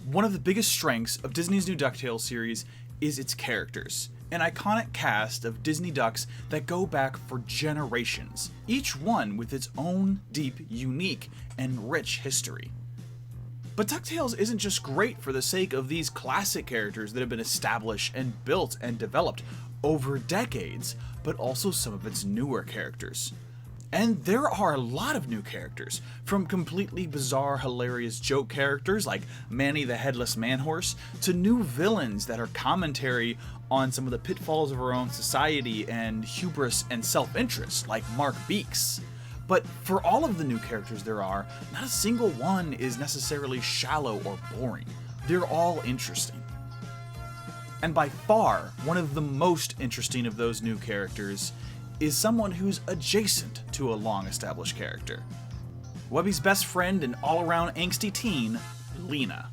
One of the biggest strengths of Disney's new DuckTales series is its characters. An iconic cast of Disney ducks that go back for generations, each one with its own deep, unique, and rich history. But DuckTales isn't just great for the sake of these classic characters that have been established and built and developed over decades, but also some of its newer characters. And there are a lot of new characters, from completely bizarre, hilarious joke characters like Manny the Headless Man-Horse, to new villains that are commentary on some of the pitfalls of our own society and hubris and self-interest, like Mark Beeks. But for all of the new characters there are, not a single one is necessarily shallow or boring. They're all interesting. And by far, one of the most interesting of those new characters is someone who's adjacent to a long-established character. Webby's best friend and all-around angsty teen, Lena.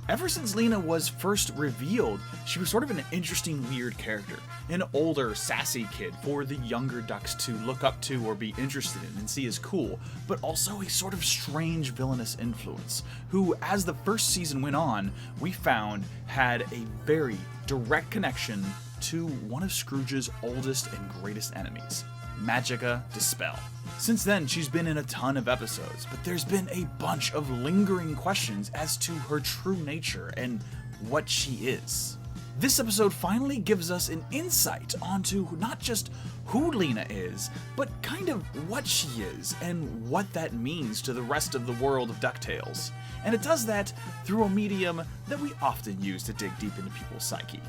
Ever since Lena was first revealed, she was sort of an interesting, weird character. An older, sassy kid for the younger ducks to look up to or be interested in and see as cool, but also a sort of strange villainous influence, who, as the first season went on, we found had a very direct connection to one of Scrooge's oldest and greatest enemies, Magica De Spell. Since then, she's been in a ton of episodes, but there's been a bunch of lingering questions as to her true nature and what she is. This episode finally gives us an insight onto not just who Lena is, but kind of what she is and what that means to the rest of the world of DuckTales. And it does that through a medium that we often use to dig deep into people's psyche.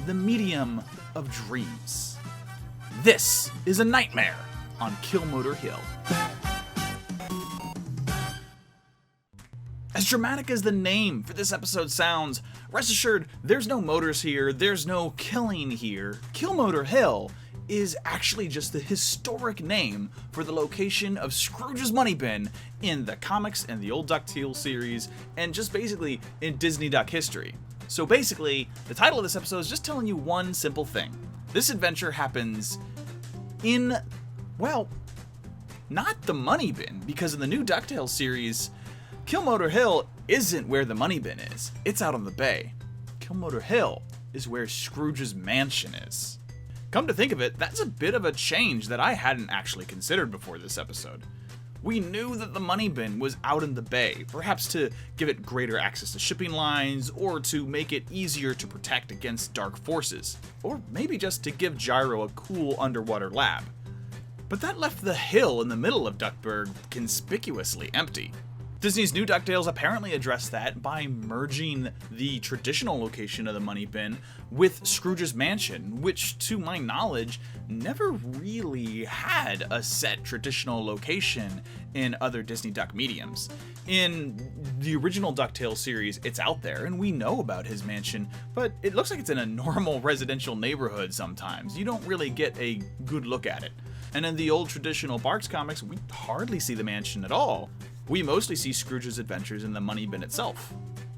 The medium of dreams. This is A Nightmare on Killmoter Hill. As dramatic as the name for this episode sounds, rest assured there's no motors here, there's no killing here. Killmoter Hill is actually just the historic name for the location of Scrooge's money bin in the comics and the old DuckTales series, and just basically in Disney Duck history. So basically, the title of this episode is just telling you one simple thing. This adventure happens in, well, not the money bin, because in the new DuckTales series, Killmoter Hill isn't where the money bin is. It's out on the bay. Killmoter Hill is where Scrooge's mansion is. Come to think of it, that's a bit of a change that I hadn't actually considered before this episode. We knew that the money bin was out in the bay, perhaps to give it greater access to shipping lines, or to make it easier to protect against dark forces, or maybe just to give Gyro a cool underwater lab. But that left the hill in the middle of Duckburg conspicuously empty. Disney's new DuckTales apparently addressed that by merging the traditional location of the money bin with Scrooge's mansion, which, to my knowledge, never really had a set traditional location in other Disney Duck mediums. In the original DuckTales series, it's out there, and we know about his mansion, but it looks like it's in a normal residential neighborhood sometimes. You don't really get a good look at it. And in the old traditional Barks comics, we hardly see the mansion at all. We mostly see Scrooge's adventures in the money bin itself.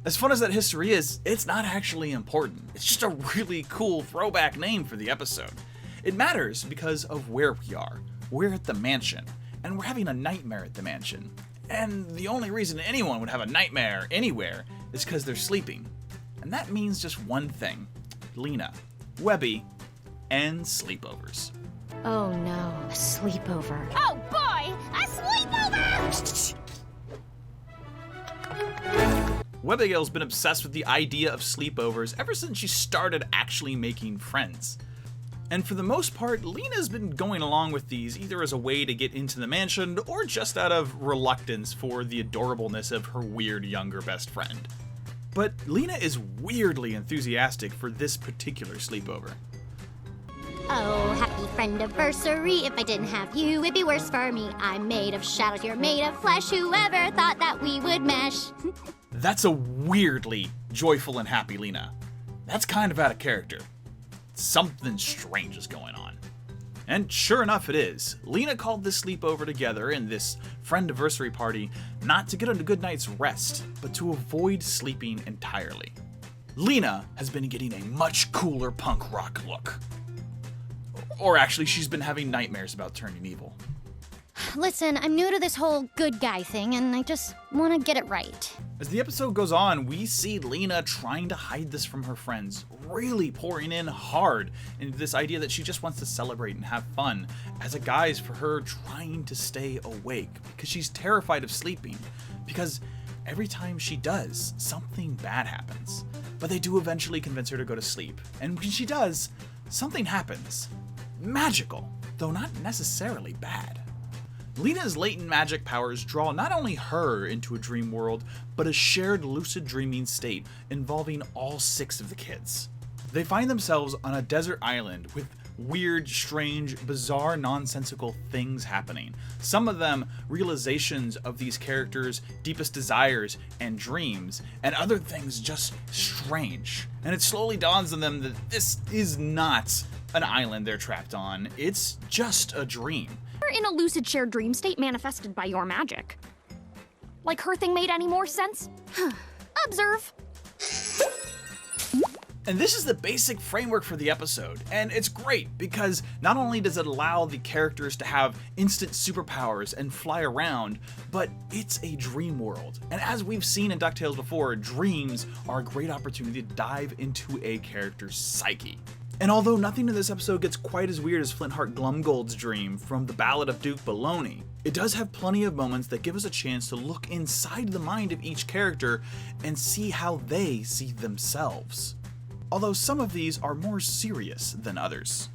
As fun as that history is, it's not actually important. It's just a really cool throwback name for the episode. It matters because of where we are. We're at the mansion, and we're having a nightmare at the mansion. And the only reason anyone would have a nightmare anywhere is because they're sleeping. And that means just one thing: Lena, Webby, and sleepovers. Oh no, a sleepover. Oh boy, a sleepover! Webbigail's been obsessed with the idea of sleepovers ever since she started actually making friends. And for the most part, Lena's been going along with these either as a way to get into the mansion or just out of reluctance for the adorableness of her weird younger best friend. But Lena is weirdly enthusiastic for this particular sleepover. Oh, happy friend-iversary. If I didn't have you, it'd be worse for me. I'm made of shadows, you're made of flesh. Whoever thought that we would mesh? That's a weirdly joyful and happy Lena. That's kind of out of character. Something strange is going on. And sure enough it is. Lena called this sleepover together in this friend-iversary party not to get a good night's rest, but to avoid sleeping entirely. Lena has been getting a much cooler punk rock look. Or actually, she's been having nightmares about turning evil. Listen, I'm new to this whole good guy thing, and I just want to get it right. As the episode goes on, we see Lena trying to hide this from her friends, really pouring in hard into this idea that she just wants to celebrate and have fun as a guise for her trying to stay awake because she's terrified of sleeping. Because every time she does, something bad happens. But they do eventually convince her to go to sleep. And when she does, something happens. Magical, though not necessarily bad. Lena's latent magic powers draw not only her into a dream world, but a shared lucid dreaming state involving all 6 of the kids. They find themselves on a desert island with weird, strange, bizarre, nonsensical things happening. Some of them realizations of these characters' deepest desires and dreams, and other things just strange. And it slowly dawns on them that this is not an island they're trapped on, it's just a dream. We're in a lucid shared dream state manifested by your magic. Like her thing made any more sense? Observe. And this is the basic framework for the episode, and it's great because not only does it allow the characters to have instant superpowers and fly around, but it's a dream world. And as we've seen in DuckTales before, dreams are a great opportunity to dive into a character's psyche. And although nothing in this episode gets quite as weird as Flintheart Glumgold's dream from the Ballad of Duke Baloney, it does have plenty of moments that give us a chance to look inside the mind of each character and see how they see themselves. Although some of these are more serious than others.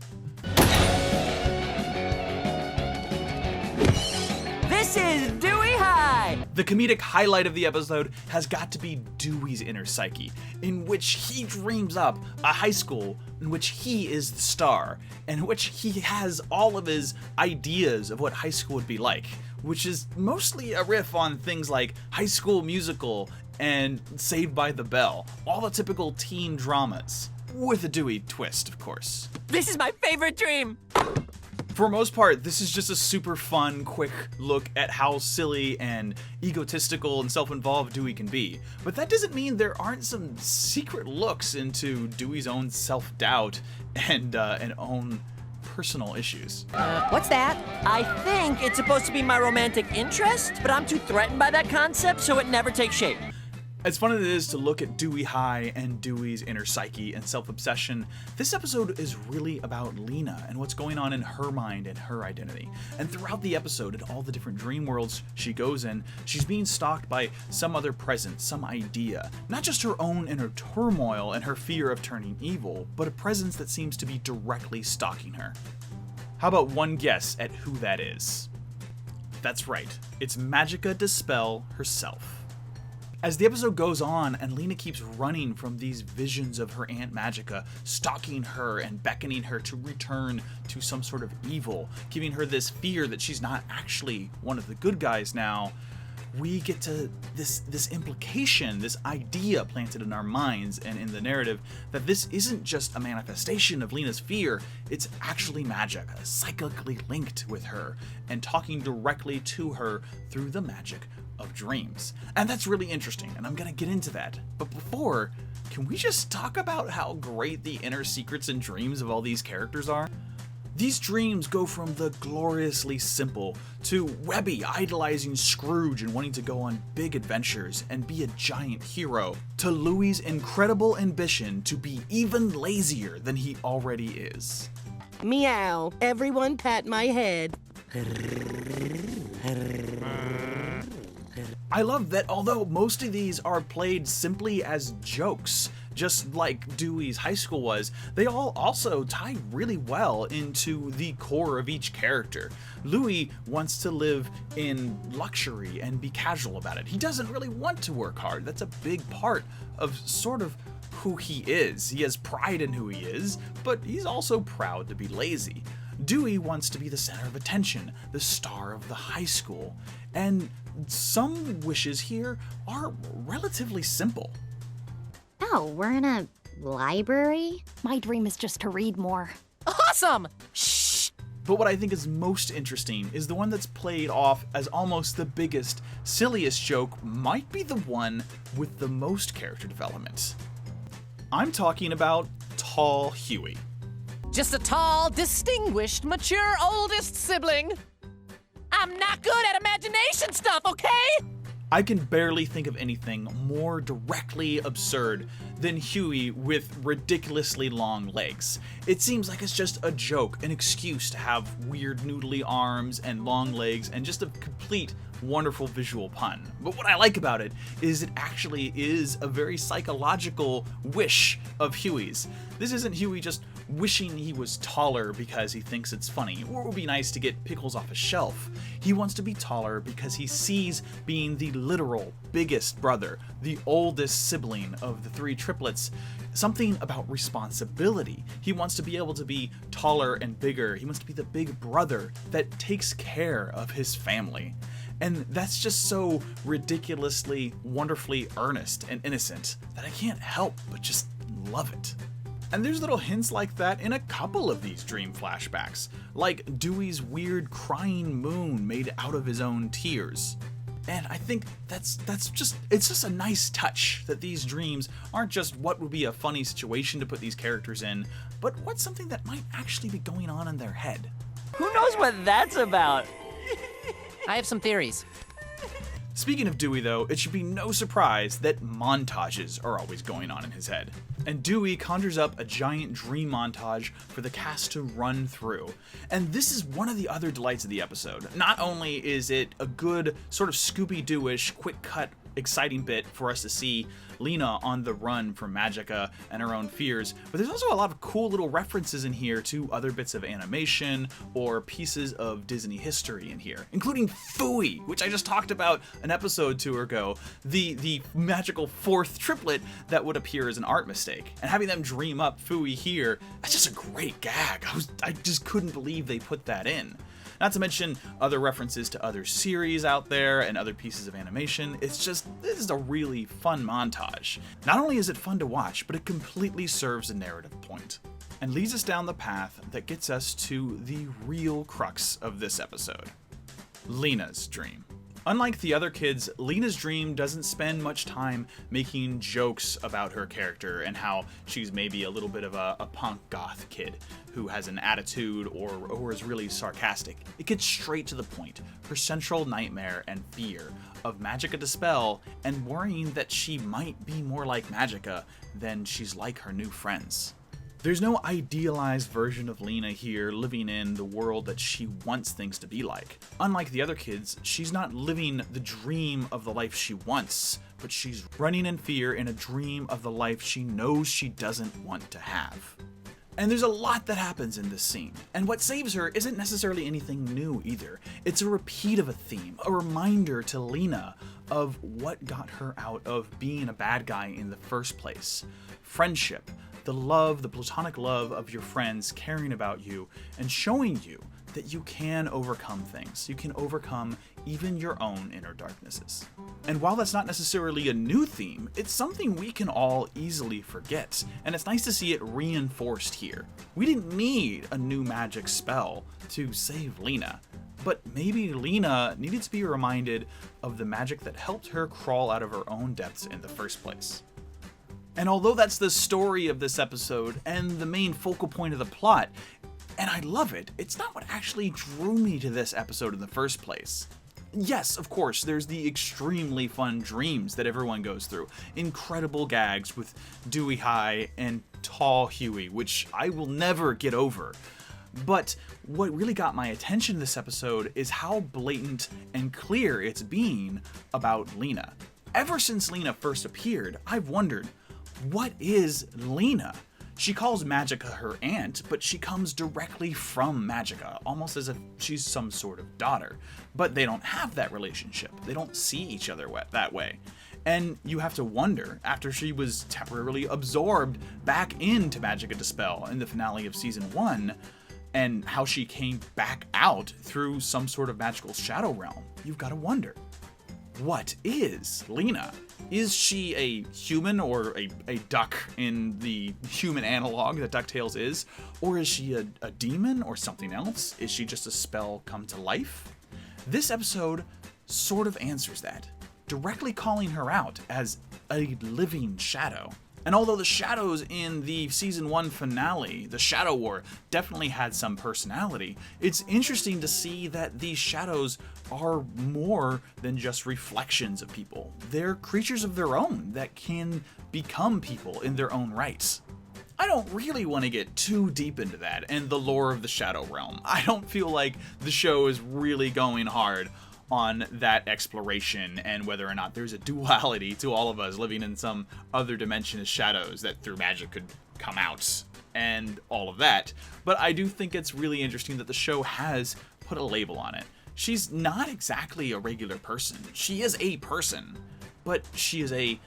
This is Dewey High! The comedic highlight of the episode has got to be Dewey's inner psyche, in which he dreams up a high school in which he is the star, and in which he has all of his ideas of what high school would be like, which is mostly a riff on things like High School Musical and Saved by the Bell, all the typical teen dramas, with a Dewey twist, of course. This is my favorite dream! For the most part, this is just a super fun, quick look at how silly and egotistical and self-involved Dewey can be. But that doesn't mean there aren't some secret looks into Dewey's own self-doubt and own personal issues. What's that? I think it's supposed to be my romantic interest, but I'm too threatened by that concept, so it never takes shape. As fun as it is to look at Dewey High and Dewey's inner psyche and self-obsession, this episode is really about Lena and what's going on in her mind and her identity. And throughout the episode, in all the different dream worlds she goes in, she's being stalked by some other presence, some idea. Not just her own inner turmoil and her fear of turning evil, but a presence that seems to be directly stalking her. How about one guess at who that is? That's right, it's Magica Dispel herself. As the episode goes on and Lena keeps running from these visions of her Aunt Magica, stalking her and beckoning her to return to some sort of evil, giving her this fear that she's not actually one of the good guys now, we get to this implication, this idea planted in our minds and in the narrative that this isn't just a manifestation of Lena's fear, it's actually Magica, psychically linked with her and talking directly to her through the magic of dreams. And that's really interesting, and I'm gonna get into that. But before, can we just talk about how great the inner secrets and dreams of all these characters are? These dreams go from the gloriously simple to Webby idolizing Scrooge and wanting to go on big adventures and be a giant hero, to Louie's incredible ambition to be even lazier than he already is. Meow. Everyone pat my head. I love that although most of these are played simply as jokes, just like Dewey's high school was, they all also tie really well into the core of each character. Louis wants to live in luxury and be casual about it. He doesn't really want to work hard. That's a big part of sort of who he is. He has pride in who he is, but he's also proud to be lazy. Dewey wants to be the center of attention, the star of the high school, and some wishes here are relatively simple. Oh, we're in a library? My dream is just to read more. Awesome! Shh! But what I think is most interesting is the one that's played off as almost the biggest, silliest joke might be the one with the most character development. I'm talking about Tall Huey. Just a tall, distinguished, mature oldest sibling. I'm not good at imagination stuff, okay? I can barely think of anything more directly absurd than Huey with ridiculously long legs. It seems like it's just a joke, an excuse to have weird noodly arms and long legs, and just a complete wonderful visual pun. But what I like about it is it actually is a very psychological wish of Huey's. This isn't Huey just wishing he was taller because he thinks it's funny, or it would be nice to get pickles off a shelf. He wants to be taller because he sees being the literal biggest brother, the oldest sibling of the three triplets, something about responsibility. He wants to be able to be taller and bigger. He wants to be the big brother that takes care of his family. And that's just so ridiculously, wonderfully earnest and innocent that I can't help but just love it. And there's little hints like that in a couple of these dream flashbacks, like Dewey's weird crying moon made out of his own tears. And I think it's just a nice touch that these dreams aren't just what would be a funny situation to put these characters in, but what's something that might actually be going on in their head. Who knows what that's about? I have some theories. Speaking of Dewey though, it should be no surprise that montages are always going on in his head. And Dewey conjures up a giant dream montage for the cast to run through. And this is one of the other delights of the episode. Not only is it a good sort of Scooby-Doo-ish, quick cut, exciting bit for us to see Lena on the run from Magica and her own fears, but there's also a lot of cool little references in here to other bits of animation or pieces of Disney history in here, including Phooey, which I just talked about an episode or two ago, the magical fourth triplet that would appear as an art mistake. And having them dream up Phooey here, that's just a great gag. I just couldn't believe they put that in. Not to mention other references to other series out there and other pieces of animation. This is a really fun montage. Not only is it fun to watch, but it completely serves a narrative point and leads us down the path that gets us to the real crux of this episode. Lena's dream. Unlike the other kids, Lena's dream doesn't spend much time making jokes about her character and how she's maybe a little bit of a punk goth kid who has an attitude or is really sarcastic. It gets straight to the point, her central nightmare and fear of Magica Dispel and worrying that she might be more like Magica than she's like her new friends. There's no idealized version of Lena here living in the world that she wants things to be like. Unlike the other kids, she's not living the dream of the life she wants, but she's running in fear in a dream of the life she knows she doesn't want to have. And there's a lot that happens in this scene, and what saves her isn't necessarily anything new either. It's a repeat of a theme, a reminder to Lena of what got her out of being a bad guy in the first place. Friendship. The love, the platonic love of your friends caring about you and showing you that you can overcome things. You can overcome even your own inner darknesses. And while that's not necessarily a new theme, it's something we can all easily forget, and it's nice to see it reinforced here. We didn't need a new magic spell to save Lena, but maybe Lena needed to be reminded of the magic that helped her crawl out of her own depths in the first place. And although that's the story of this episode and the main focal point of the plot, and I love it, it's not what actually drew me to this episode in the first place. Yes, of course, there's the extremely fun dreams that everyone goes through. Incredible gags with Dewey High and Tall Huey, which I will never get over. But what really got my attention this episode is how blatant and clear it's being about Lena. Ever since Lena first appeared, I've wondered, what is Lena? She calls Magica her aunt, but she comes directly from Magica, almost as if she's some sort of daughter. But they don't have that relationship. They don't see each other that way. And you have to wonder, after she was temporarily absorbed back into Magica Dispel in the finale of Season 1, and how she came back out through some sort of magical shadow realm, you've got to wonder, what is Lena? Is she a human or a duck in the human analog that DuckTales is? Or is she a demon or something else? Is she just a spell come to life? This episode sort of answers that, directly calling her out as a living shadow. And although the shadows in the season 1 finale, the Shadow War, definitely had some personality, it's interesting to see that these shadows are more than just reflections of people. They're creatures of their own that can become people in their own rights. I don't really want to get too deep into that and the lore of the Shadow Realm. I don't feel like the show is really going hard on that exploration and whether or not there's a duality to all of us living in some other dimension as shadows that through magic could come out and all of that. But I do think it's really interesting that the show has put a label on it. She's not exactly a regular person. She is a person, but she is a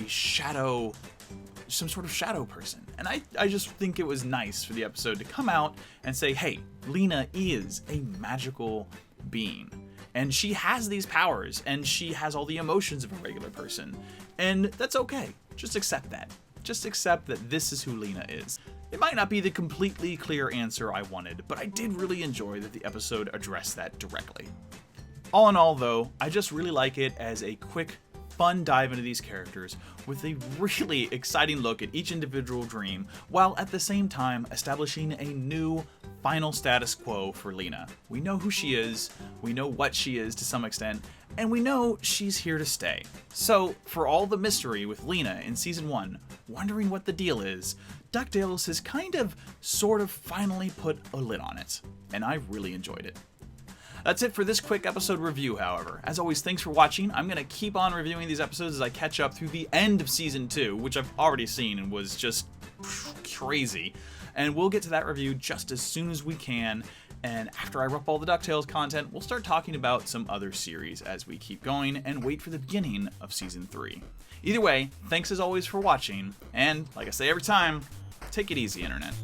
shadow, some sort of shadow person. And I just think it was nice for the episode to come out and say, hey, Lena is a magical being. And she has these powers, and she has all the emotions of a regular person. And that's okay. Just accept that. Just accept that this is who Lena is. It might not be the completely clear answer I wanted, but I did really enjoy that the episode addressed that directly. All in all, though, I just really like it as a quick, fun dive into these characters with a really exciting look at each individual dream, while at the same time establishing a new final status quo for Lena. We know who she is, we know what she is to some extent, and we know she's here to stay. So, for all the mystery with Lena in season 1, wondering what the deal is, DuckTales has kind of, sort of finally put a lid on it, and I really enjoyed it. That's it for this quick episode review, however. As always, thanks for watching. I'm going to keep on reviewing these episodes as I catch up through the end of Season 2, which I've already seen and was just crazy. And we'll get to that review just as soon as we can. And after I wrap all the DuckTales content, we'll start talking about some other series as we keep going and wait for the beginning of Season 3. Either way, thanks as always for watching, and like I say every time, take it easy, Internet.